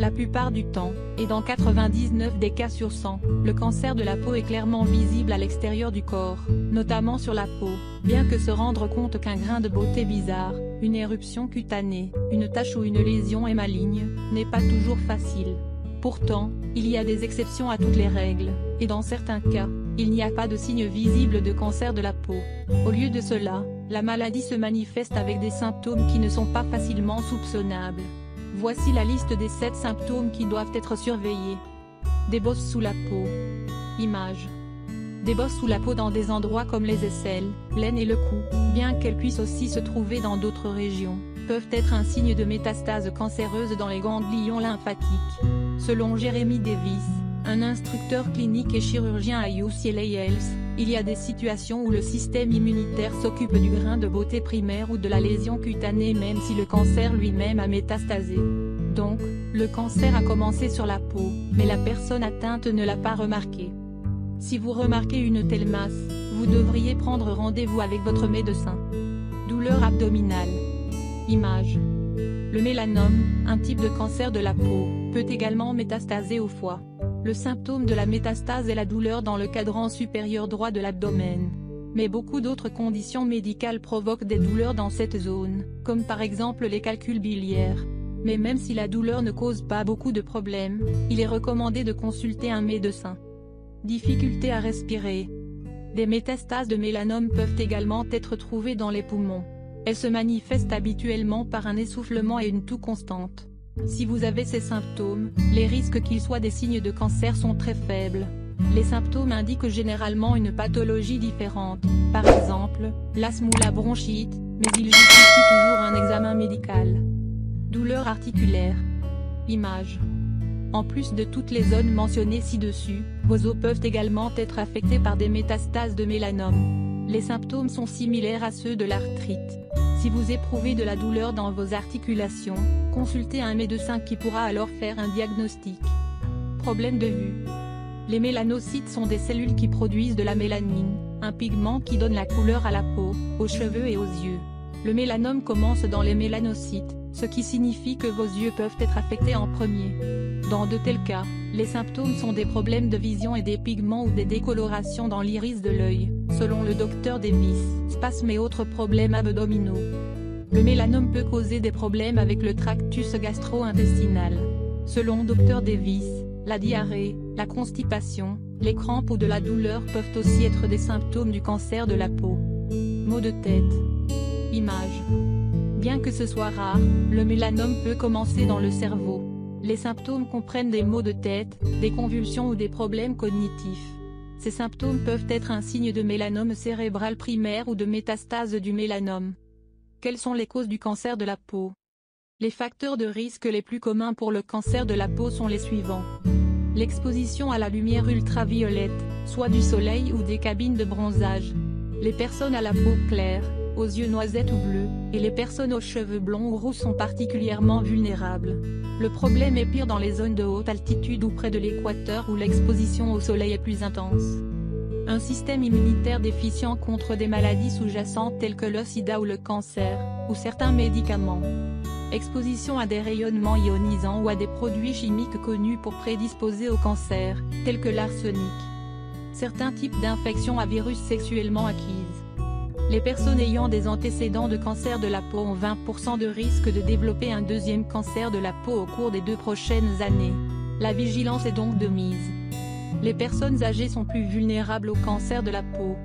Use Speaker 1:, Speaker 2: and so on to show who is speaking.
Speaker 1: La plupart du temps, et dans 99 des cas sur 100, le cancer de la peau est clairement visible à l'extérieur du corps, notamment sur la peau, bien que se rendre compte qu'un grain de beauté bizarre, une éruption cutanée, une tache ou une lésion est maligne, n'est pas toujours facile. Pourtant, il y a des exceptions à toutes les règles, et dans certains cas, il n'y a pas de signe visible de cancer de la peau. Au lieu de cela, la maladie se manifeste avec des symptômes qui ne sont pas facilement soupçonnables. Voici la liste des 7 symptômes qui doivent être surveillés. Des bosses sous la peau. Image. Des bosses sous la peau dans des endroits comme les aisselles, l'aine et le cou, bien qu'elles puissent aussi se trouver dans d'autres régions, peuvent être un signe de métastase cancéreuse dans les ganglions lymphatiques. Selon Jeremy Davis, un instructeur clinique et chirurgien à UCLA Health, il y a des situations où le système immunitaire s'occupe du grain de beauté primaire ou de la lésion cutanée même si le cancer lui-même a métastasé. Donc, le cancer a commencé sur la peau, mais la personne atteinte ne l'a pas remarqué. Si vous remarquez une telle masse, vous devriez prendre rendez-vous avec votre médecin. Douleur abdominale. Image. Le mélanome, un type de cancer de la peau, peut également métastaser au foie. Le symptôme de la métastase est la douleur dans le cadran supérieur droit de l'abdomen. Mais beaucoup d'autres conditions médicales provoquent des douleurs dans cette zone, comme par exemple les calculs biliaires. Mais même si la douleur ne cause pas beaucoup de problèmes, il est recommandé de consulter un médecin. Difficulté à respirer. Des métastases de mélanome peuvent également être trouvées dans les poumons. Elles se manifestent habituellement par un essoufflement et une toux constante. Si vous avez ces symptômes, les risques qu'ils soient des signes de cancer sont très faibles. Les symptômes indiquent généralement une pathologie différente, par exemple, l'asthme ou la bronchite, mais ils justifient toujours un examen médical. Douleur articulaire. Image. En plus de toutes les zones mentionnées ci-dessus, vos os peuvent également être affectés par des métastases de mélanome. Les symptômes sont similaires à ceux de l'arthrite. Si vous éprouvez de la douleur dans vos articulations, consultez un médecin qui pourra alors faire un diagnostic. Problème de vue. Les mélanocytes sont des cellules qui produisent de la mélanine, un pigment qui donne la couleur à la peau, aux cheveux et aux yeux. Le mélanome commence dans les mélanocytes, ce qui signifie que vos yeux peuvent être affectés en premier. Dans de tels cas, les symptômes sont des problèmes de vision et des pigments ou des décolorations dans l'iris de l'œil, selon le docteur Davis, spasmes et autres problèmes abdominaux. Le mélanome peut causer des problèmes avec le tractus gastro-intestinal. Selon Dr Davis, la diarrhée, la constipation, les crampes ou de la douleur peuvent aussi être des symptômes du cancer de la peau. Maux de tête. Image. Bien que ce soit rare, le mélanome peut commencer dans le cerveau. Les symptômes comprennent des maux de tête, des convulsions ou des problèmes cognitifs. Ces symptômes peuvent être un signe de mélanome cérébral primaire ou de métastase du mélanome. Quelles sont les causes du cancer de la peau? Les facteurs de risque les plus communs pour le cancer de la peau sont les suivants. L'exposition à la lumière ultraviolette, soit du soleil ou des cabines de bronzage. Les personnes à la peau claire, aux yeux noisettes ou bleus, et les personnes aux cheveux blonds ou roux sont particulièrement vulnérables. Le problème est pire dans les zones de haute altitude ou près de l'équateur où l'exposition au soleil est plus intense. Un système immunitaire déficient contre des maladies sous-jacentes telles que le sida ou le cancer, ou certains médicaments. Exposition à des rayonnements ionisants ou à des produits chimiques connus pour prédisposer au cancer, tels que l'arsenic. Certains types d'infections à virus sexuellement acquises. Les personnes ayant des antécédents de cancer de la peau ont 20% de risque de développer un deuxième cancer de la peau au cours des 2 prochaines années. La vigilance est donc de mise. Les personnes âgées sont plus vulnérables au cancer de la peau.